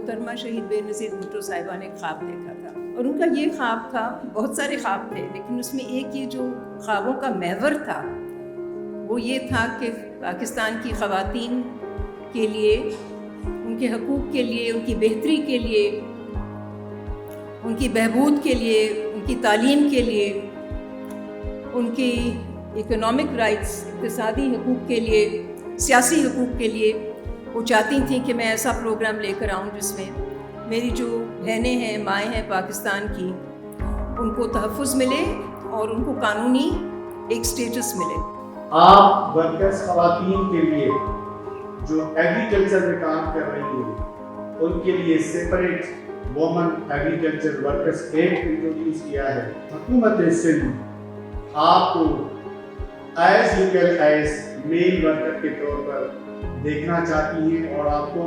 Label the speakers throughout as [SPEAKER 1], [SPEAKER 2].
[SPEAKER 1] मोहतरमा शहीद बेनज़ीर भुट्टो साहिबा ने ख्वाब देखा था और उनका ये ख्वाब था, बहुत सारे ख्वाब थे लेकिन उसमें एक ये जो ख्वाबों का महवर था वो ये था कि पाकिस्तान की ख़वातीन के लिए, उनके हकूक़ के लिए, उनकी बेहतरी के लिए, उनकी बहबूद के लिए, उनकी तालीम के लिए, उनकी इकोनॉमिक राइट्स, इक़्तिसादी हकूक़ के लिए, सियासी हकूक़ के लिए वो चाहती थी कि मैं ऐसा प्रोग्राम लेकर आऊँ जिसमें मेरी जो बहनें हैं, माएँ हैं पाकिस्तान की, उनको तहफ़्फ़ुज़ मिले और उनको कानूनी एक स्टेटस मिले।
[SPEAKER 2] आप वर्कर्स ख़वातीन के लिए जो एग्रीकल्चर में काम कर रही हैं उनके लिए separate women agriculture workers act introduce किया है। हुकूमत सिंध आपको as legal as male worker के तौर पर देखना चाहती है और आपको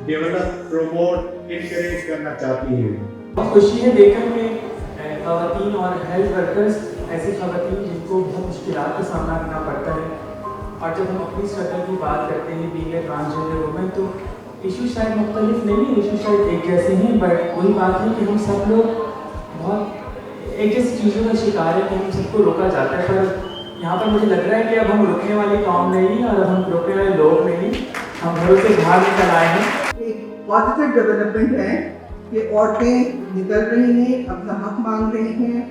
[SPEAKER 2] डेवलप, प्रमोट, इनकरेज करना चाहती है।
[SPEAKER 3] बहुत खुशी है देखकर में ख़वातीन और हेल्थ वर्कर्स, ऐसी ख़वातीन जिनको बहुत मुश्किलात का सामना करना पड़ता है। और जब हम अपनी स्ट्रगल की बात करते हैं बीइंग ए ट्रांसजेंडर वुमेन, तो इशू शायद मुख्तलिफ नहीं है, इशू शायद एक जैसे हैं, बट वही बात है कि हम सब लोग बहुत एक जैसी चीज़ों का शिकार है कि हम सबको रोका जाता है। पर यहाँ पर मुझे लग रहा है कि अब हम रुकने वाली कौम नहीं और अब हम रुकने वाले लोग नहीं, हम घरों से बाहर निकल आए हैं।
[SPEAKER 4] एक पॉजिटिव डेवलपमेंट है कि औरतें निकल रही हैं, अपना हक मांग रही हैं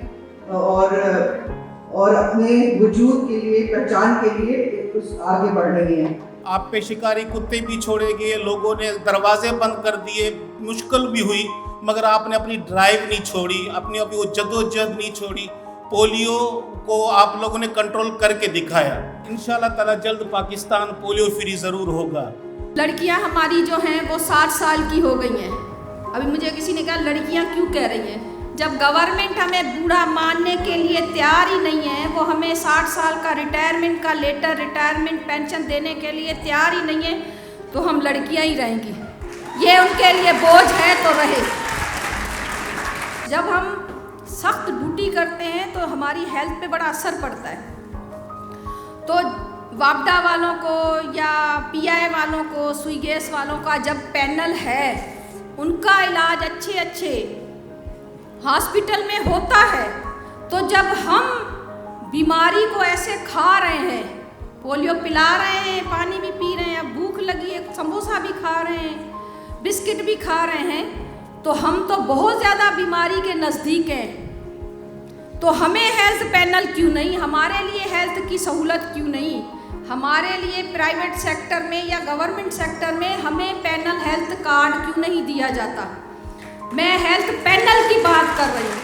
[SPEAKER 4] और अपने वजूद के लिए, पहचान के लिए कुछ आगे बढ़ रही हैं।
[SPEAKER 5] आप पे शिकारी कुत्ते भी छोड़े गए, लोगों ने दरवाजे बंद कर दिए, मुश्किल भी हुई, मगर आपने अपनी ड्राइव नहीं छोड़ी, अपनी वो जद्दोजहद नहीं छोड़ी। पोलियो को आप लोगों ने कंट्रोल करके दिखाया। इंशाल्लाह ताला जल्द पाकिस्तान पोलियो फ्री ज़रूर होगा।
[SPEAKER 6] लड़कियां हमारी जो हैं वो 60 साल की हो गई हैं। अभी मुझे किसी ने कहा लड़कियां क्यों कह रही हैं, जब गवर्नमेंट हमें बूढ़ा मानने के लिए तैयार ही नहीं है, वो हमें 60 साल का रिटायरमेंट का लेटर, रिटायरमेंट पेंशन देने के लिए तैयार ही नहीं है, तो हम लड़कियां ही रहेंगी। ये उनके लिए बोझ है तो रहे। जब हम सख्त ड्यूटी करते हैं तो हमारी हेल्थ पे बड़ा असर पड़ता है। तो वापडा वालों को या पीआई वालों को, सुई गैस वालों का जब पैनल है, उनका इलाज अच्छे हॉस्पिटल में होता है, तो जब हम बीमारी को ऐसे खा रहे हैं, पोलियो पिला रहे हैं, पानी भी पी रहे हैं, अब भूख लगी है, समोसा भी खा रहे हैं, बिस्किट भी खा रहे हैं, तो हम तो बहुत ज़्यादा बीमारी के नज़दीक हैं। तो हमें हेल्थ पैनल क्यों नहीं, हमारे लिए हेल्थ की सहूलत क्यों नहीं, हमारे लिए प्राइवेट सेक्टर में या गवर्नमेंट सेक्टर में हमें पैनल हेल्थ कार्ड क्यों नहीं दिया जाता। मैं हेल्थ पैनल की बात कर रही हूँ।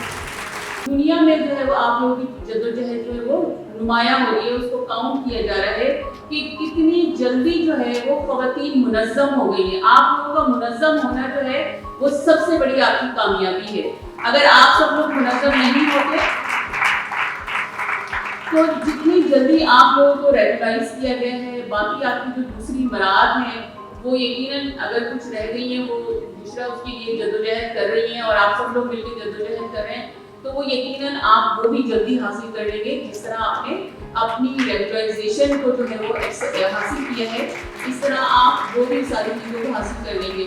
[SPEAKER 7] दुनिया में जो है वो आप लोगों की जद्दोजहद जो है वो नुमाया हो रही है, उसको काउंट किया जा रहा है कि कितनी जल्दी जो है वो ख़वातीन मुनज़्ज़म हो गई है। आप लोगों का मुनज़्ज़म होना जो है वो सबसे बड़ी आपकी कामयाबी है। अगर आप सब लोग मुनज़्ज़म नहीं होते तो जितनी जल्दी आप लोगों को रेगुलाइज किया गया है, बाकी आपकी जो दूसरी मराद हैं वो यकीनन अगर कुछ रह गई हैं वो दूसरा उसके लिए जद्दोजहद कर रही हैं और आप सब लोग मिलकर जद्दोजहद कर रहे हैं, तो वो यकीनन आप वो भी जल्दी हासिल कर लेंगे। जिस तरह आपने अपनी रेगुलराइजेशन को जो है वो हासिल किया है, इस तरह आप वो भी सारी चीज़ों को हासिल कर लेंगे।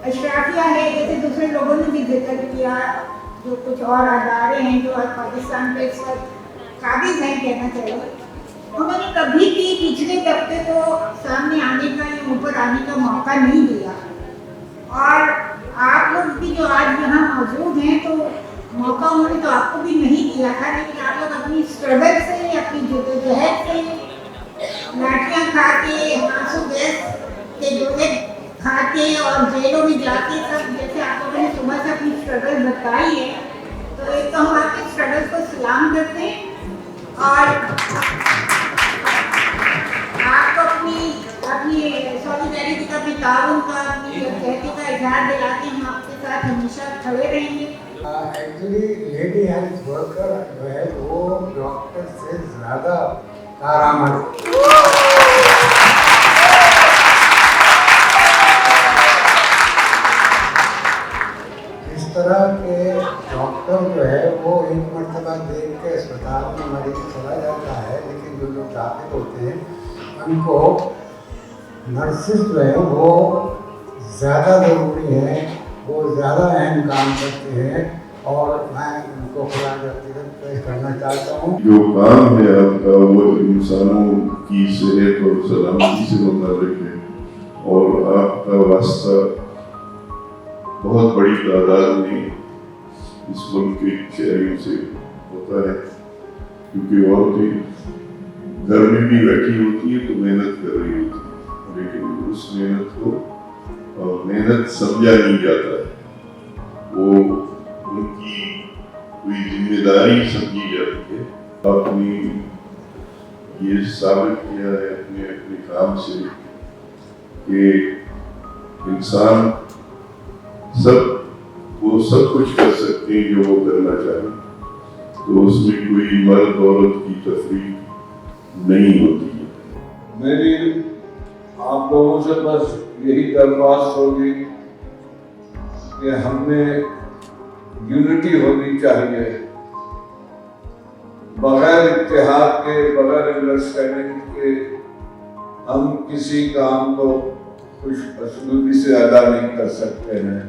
[SPEAKER 8] अशराफिया है, जैसे दूसरे लोगों ने भी जिक्र किया, जो कुछ और अदारे हैं जो आज पाकिस्तान पे इस वक्त काबिज है कहना चाहिए, उन्होंने कभी भी पिछले तबके को सामने आने का या ऊपर आने का मौका नहीं दिया। और आप लोग भी जो आज यहाँ मौजूद हैं, तो मौका उन्होंने तो आपको भी नहीं दिया था, लेकिन आप लोग अपनी स्ट्रगल से, अपनी जद्दोजहद से, लाठियाँ खा के, आंसू गैस के गोले खा के और जेलों में जाके, सब जैसे आप लोगों ने सुबह से अपनी स्ट्रगल बताई है, तो एक तो हम आपके स्ट्रगल को सलाम करते हैं और आपको अपनी सॉलिडेरिटी का, अपनी ताउन का, अपनी यकजहती का इजहार दिलाते हम आपके साथ हमेशा खड़े रहेंगे।
[SPEAKER 9] एक्चुअली लेडी हेल्थ वर्कर जो है वो डॉक्टर से ज़्यादा कारामद, इस तरह के डॉक्टर जो है वो एक मरतबा देख के अस्पताल में मरीज चला जाता है, लेकिन जो लोग दाखिल होते हैं उनको नर्सेज जो है वो ज़्यादा ज़रूरी है वो ज़्यादा अहम काम करते हैं और मैं उनको खुदा व्यक्तिगत पेश करना चाहता हूँ।
[SPEAKER 10] जो काम है आपका वो इंसानों की सेहत और सलामती से मुताबिक है और आपका वास्ता बहुत बड़ी तादाद में इस मुल्क के शहरियों से होता है, क्योंकि औरतें घर में भी बैठी होती है तो मेहनत कर रही होती है, लेकिन उस मेहनत को मेहनत समझा नहीं जाता है, वो उनकी कोई जिम्मेदारी समझी जाती है। आपने ये साबित किया है अपने अपने काम से कि इंसान वो सब कुछ कर सकते हैं जो वो करना चाहें, तो उसमें कोई मर्द औरत की तफरीक नहीं होती है।
[SPEAKER 11] मेरी आप लोगों से बस यही दरख्वास्त होगी कि हमें यूनिटी होनी चाहिए, बगैर इत्तेहाद के, बगैर अंडरस्टैंडिंग के हम किसी काम को खुश असलूबी से अदा नहीं कर सकते हैं।